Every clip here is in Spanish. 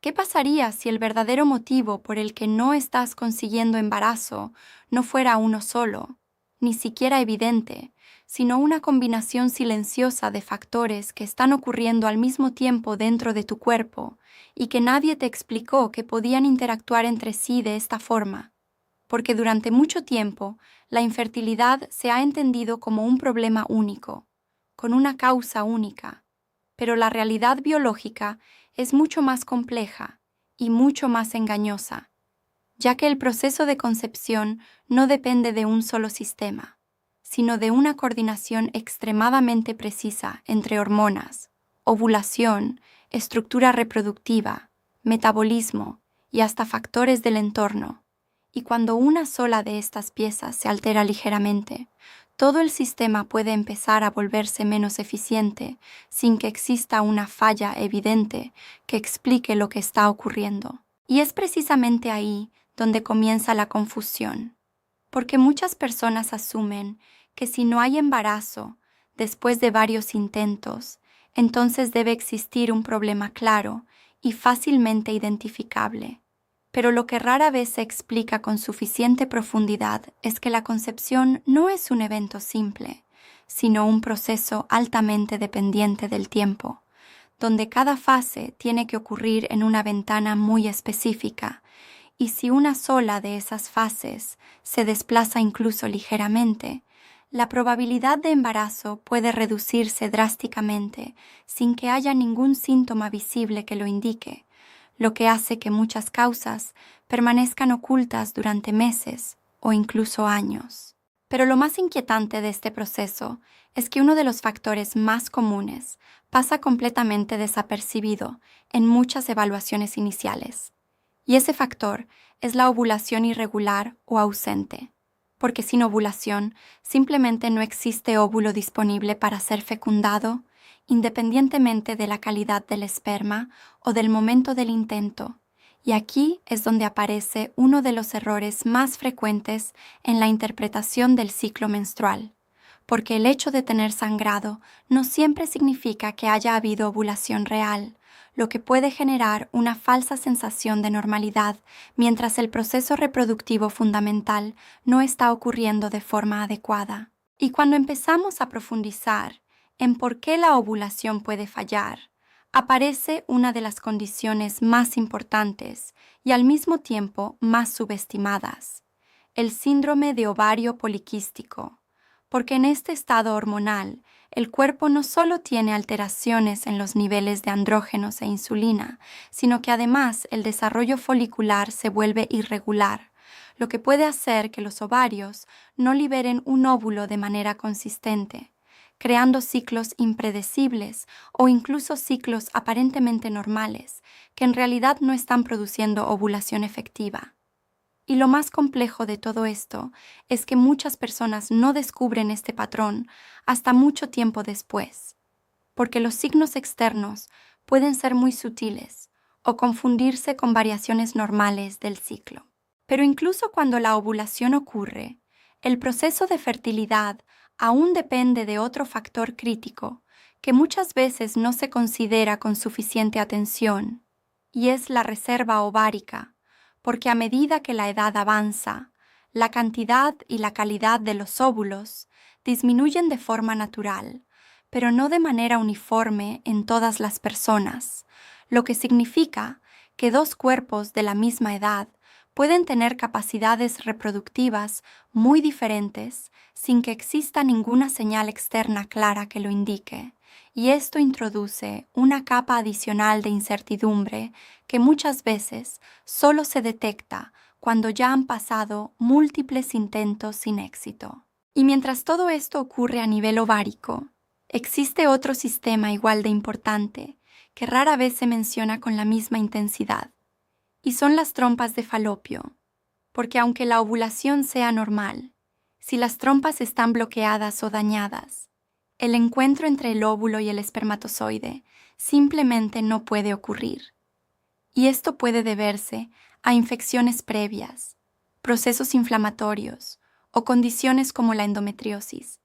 ¿Qué pasaría si el verdadero motivo por el que no estás consiguiendo embarazo no fuera uno solo, ni siquiera evidente, sino una combinación silenciosa de factores que están ocurriendo al mismo tiempo dentro de tu cuerpo y que nadie te explicó que podían interactuar entre sí de esta forma? Porque durante mucho tiempo la infertilidad se ha entendido como un problema único, con una causa única, pero la realidad biológica es mucho más compleja y mucho más engañosa, ya que el proceso de concepción no depende de un solo sistema, sino de una coordinación extremadamente precisa entre hormonas, ovulación, estructura reproductiva, metabolismo y hasta factores del entorno. Y cuando una sola de estas piezas se altera ligeramente, todo el sistema puede empezar a volverse menos eficiente sin que exista una falla evidente que explique lo que está ocurriendo. Y es precisamente ahí donde comienza la confusión, porque muchas personas asumen que si no hay embarazo después de varios intentos, entonces debe existir un problema claro y fácilmente identificable. Pero lo que rara vez se explica con suficiente profundidad es que la concepción no es un evento simple, sino un proceso altamente dependiente del tiempo, donde cada fase tiene que ocurrir en una ventana muy específica, y si una sola de esas fases se desplaza incluso ligeramente, la probabilidad de embarazo puede reducirse drásticamente sin que haya ningún síntoma visible que lo indique, lo que hace que muchas causas permanezcan ocultas durante meses o incluso años. Pero lo más inquietante de este proceso es que uno de los factores más comunes pasa completamente desapercibido en muchas evaluaciones iniciales. Y ese factor es la ovulación irregular o ausente, porque sin ovulación simplemente no existe óvulo disponible para ser fecundado, independientemente de la calidad del esperma o del momento del intento. Y aquí es donde aparece uno de los errores más frecuentes en la interpretación del ciclo menstrual, porque el hecho de tener sangrado no siempre significa que haya habido ovulación real, lo que puede generar una falsa sensación de normalidad mientras el proceso reproductivo fundamental no está ocurriendo de forma adecuada. Y cuando empezamos a profundizar en por qué la ovulación puede fallar, aparece una de las condiciones más importantes y al mismo tiempo más subestimadas: el síndrome de ovario poliquístico, porque en este estado hormonal, el cuerpo no solo tiene alteraciones en los niveles de andrógenos e insulina, sino que además el desarrollo folicular se vuelve irregular, lo que puede hacer que los ovarios no liberen un óvulo de manera consistente, creando ciclos impredecibles o incluso ciclos aparentemente normales, que en realidad no están produciendo ovulación efectiva. Y lo más complejo de todo esto es que muchas personas no descubren este patrón hasta mucho tiempo después, porque los signos externos pueden ser muy sutiles o confundirse con variaciones normales del ciclo. Pero incluso cuando la ovulación ocurre, el proceso de fertilidad aún depende de otro factor crítico que muchas veces no se considera con suficiente atención, y es la reserva ovárica, porque a medida que la edad avanza, la cantidad y la calidad de los óvulos disminuyen de forma natural, pero no de manera uniforme en todas las personas, lo que significa que dos cuerpos de la misma edad pueden tener capacidades reproductivas muy diferentes sin que exista ninguna señal externa clara que lo indique, y esto introduce una capa adicional de incertidumbre que muchas veces solo se detecta cuando ya han pasado múltiples intentos sin éxito. Y mientras todo esto ocurre a nivel ovárico, existe otro sistema igual de importante que rara vez se menciona con la misma intensidad, y son las trompas de Falopio, porque aunque la ovulación sea normal, si las trompas están bloqueadas o dañadas, el encuentro entre el óvulo y el espermatozoide simplemente no puede ocurrir. Y esto puede deberse a infecciones previas, procesos inflamatorios o condiciones como la endometriosis,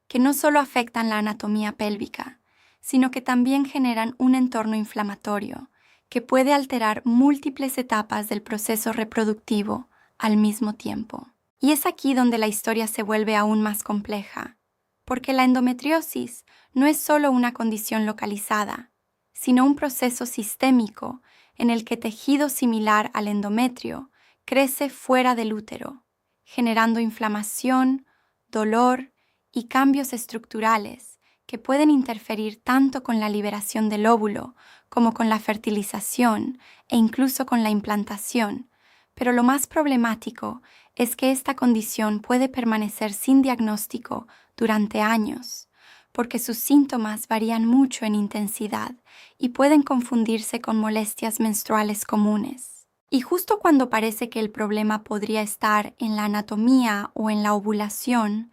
que no solo afectan la anatomía pélvica, sino que también generan un entorno inflamatorio que puede alterar múltiples etapas del proceso reproductivo al mismo tiempo. Y es aquí donde la historia se vuelve aún más compleja, porque la endometriosis no es solo una condición localizada, sino un proceso sistémico en el que tejido similar al endometrio crece fuera del útero, generando inflamación, dolor y cambios estructurales que pueden interferir tanto con la liberación del óvulo como con la fertilización e incluso con la implantación. Pero lo más problemático es que esta condición puede permanecer sin diagnóstico durante años, porque sus síntomas varían mucho en intensidad y pueden confundirse con molestias menstruales comunes. Y justo cuando parece que el problema podría estar en la anatomía o en la ovulación,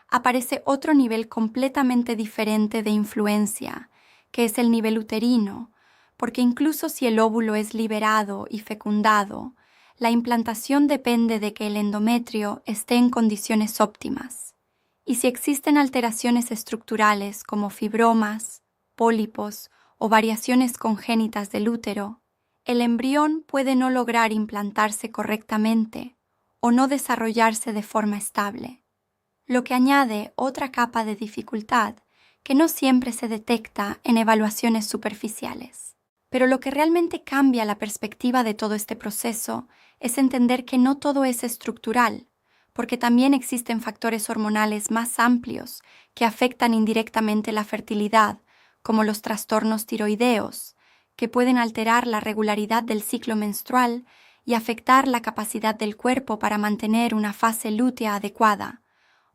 aparece otro nivel completamente diferente de influencia, que es el nivel uterino, porque incluso si el óvulo es liberado y fecundado, la implantación depende de que el endometrio esté en condiciones óptimas. Y si existen alteraciones estructurales como fibromas, pólipos o variaciones congénitas del útero, el embrión puede no lograr implantarse correctamente o no desarrollarse de forma estable, lo que añade otra capa de dificultad que no siempre se detecta en evaluaciones superficiales. Pero lo que realmente cambia la perspectiva de todo este proceso es entender que no todo es estructural, porque también existen factores hormonales más amplios que afectan indirectamente la fertilidad, como los trastornos tiroideos, que pueden alterar la regularidad del ciclo menstrual y afectar la capacidad del cuerpo para mantener una fase lútea adecuada,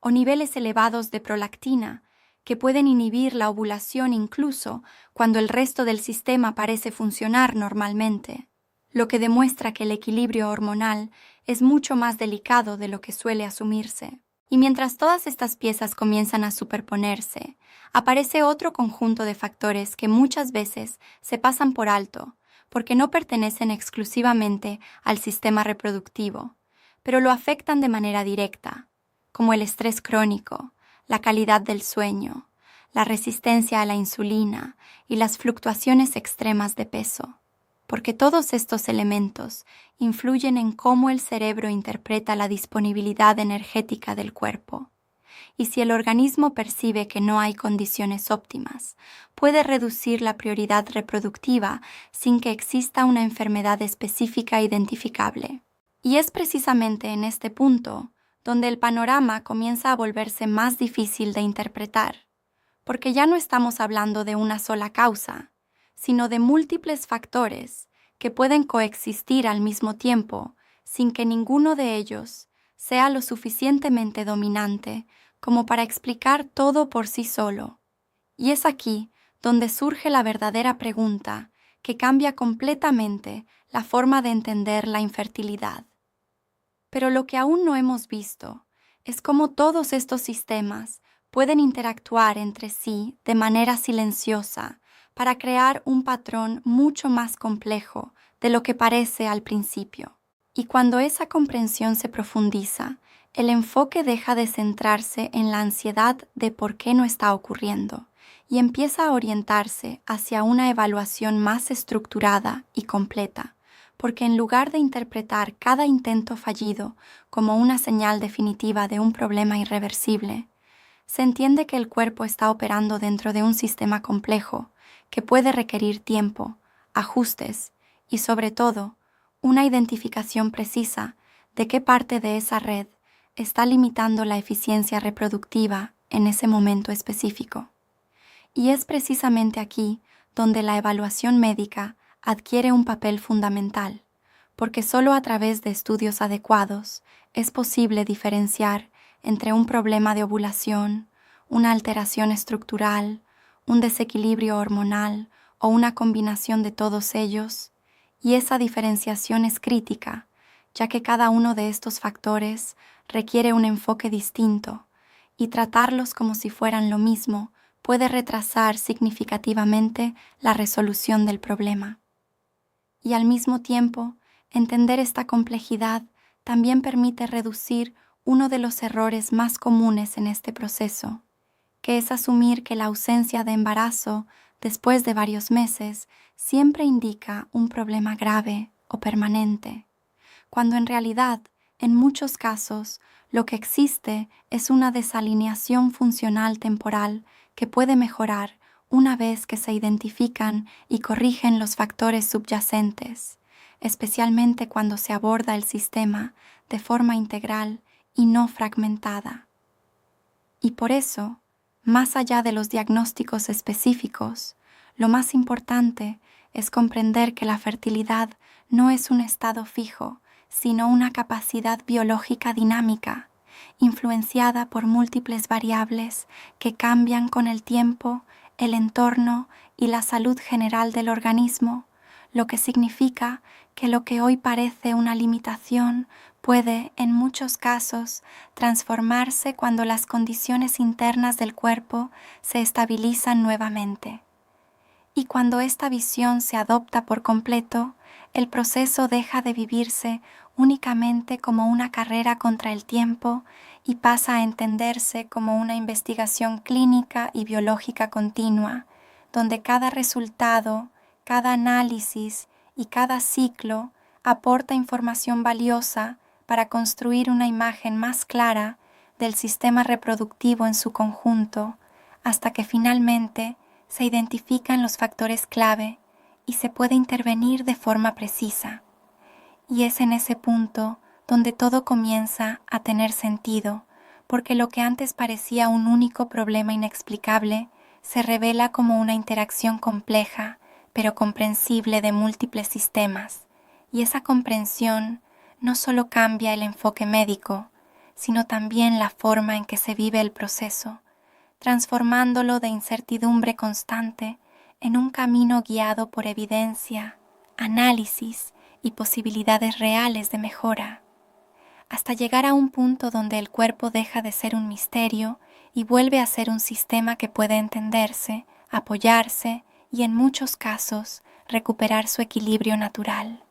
o niveles elevados de prolactina, que pueden inhibir la ovulación incluso cuando el resto del sistema parece funcionar normalmente, lo que demuestra que el equilibrio hormonal es mucho más delicado de lo que suele asumirse. Y mientras todas estas piezas comienzan a superponerse, aparece otro conjunto de factores que muchas veces se pasan por alto, porque no pertenecen exclusivamente al sistema reproductivo, pero lo afectan de manera directa, como el estrés crónico, la calidad del sueño, la resistencia a la insulina y las fluctuaciones extremas de peso, porque todos estos elementos influyen en cómo el cerebro interpreta la disponibilidad energética del cuerpo. Y si el organismo percibe que no hay condiciones óptimas, puede reducir la prioridad reproductiva sin que exista una enfermedad específica identificable. Y es precisamente en este punto donde el panorama comienza a volverse más difícil de interpretar, porque ya no estamos hablando de una sola causa, sino de múltiples factores que pueden coexistir al mismo tiempo sin que ninguno de ellos sea lo suficientemente dominante como para explicar todo por sí solo. Y es aquí donde surge la verdadera pregunta que cambia completamente la forma de entender la infertilidad. Pero lo que aún no hemos visto es cómo todos estos sistemas pueden interactuar entre sí de manera silenciosa para crear un patrón mucho más complejo de lo que parece al principio. Y cuando esa comprensión se profundiza, el enfoque deja de centrarse en la ansiedad de por qué no está ocurriendo y empieza a orientarse hacia una evaluación más estructurada y completa, porque en lugar de interpretar cada intento fallido como una señal definitiva de un problema irreversible, se entiende que el cuerpo está operando dentro de un sistema complejo que puede requerir tiempo, ajustes y, sobre todo, una identificación precisa de qué parte de esa red está limitando la eficiencia reproductiva en ese momento específico. Y es precisamente aquí donde la evaluación médica adquiere un papel fundamental, porque solo a través de estudios adecuados es posible diferenciar entre un problema de ovulación, una alteración estructural, un desequilibrio hormonal o una combinación de todos ellos, y esa diferenciación es crítica, ya que cada uno de estos factores requiere un enfoque distinto, y tratarlos como si fueran lo mismo puede retrasar significativamente la resolución del problema. Y al mismo tiempo, entender esta complejidad también permite reducir uno de los errores más comunes en este proceso, que es asumir que la ausencia de embarazo después de varios meses siempre indica un problema grave o permanente, cuando en realidad, en muchos casos, lo que existe es una desalineación funcional temporal que puede mejorar una vez que se identifican y corrigen los factores subyacentes, especialmente cuando se aborda el sistema de forma integral y no fragmentada. Y por eso, más allá de los diagnósticos específicos, lo más importante es comprender que la fertilidad no es un estado fijo, sino una capacidad biológica dinámica, influenciada por múltiples variables que cambian con el tiempo, el entorno y la salud general del organismo, lo que significa que lo que hoy parece una limitación puede, en muchos casos, transformarse cuando las condiciones internas del cuerpo se estabilizan nuevamente. Y cuando esta visión se adopta por completo, el proceso deja de vivirse únicamente como una carrera contra el tiempo y pasa a entenderse como una investigación clínica y biológica continua, donde cada resultado, cada análisis y cada ciclo aporta información valiosa para construir una imagen más clara del sistema reproductivo en su conjunto, hasta que finalmente se identifican los factores clave y se puede intervenir de forma precisa. Y es en ese punto donde todo comienza a tener sentido, porque lo que antes parecía un único problema inexplicable se revela como una interacción compleja, pero comprensible de múltiples sistemas. Y esa comprensión no solo cambia el enfoque médico, sino también la forma en que se vive el proceso, transformándolo de incertidumbre constante en un camino guiado por evidencia, análisis y posibilidades reales de mejora, hasta llegar a un punto donde el cuerpo deja de ser un misterio y vuelve a ser un sistema que puede entenderse, apoyarse y, en muchos casos, recuperar su equilibrio natural.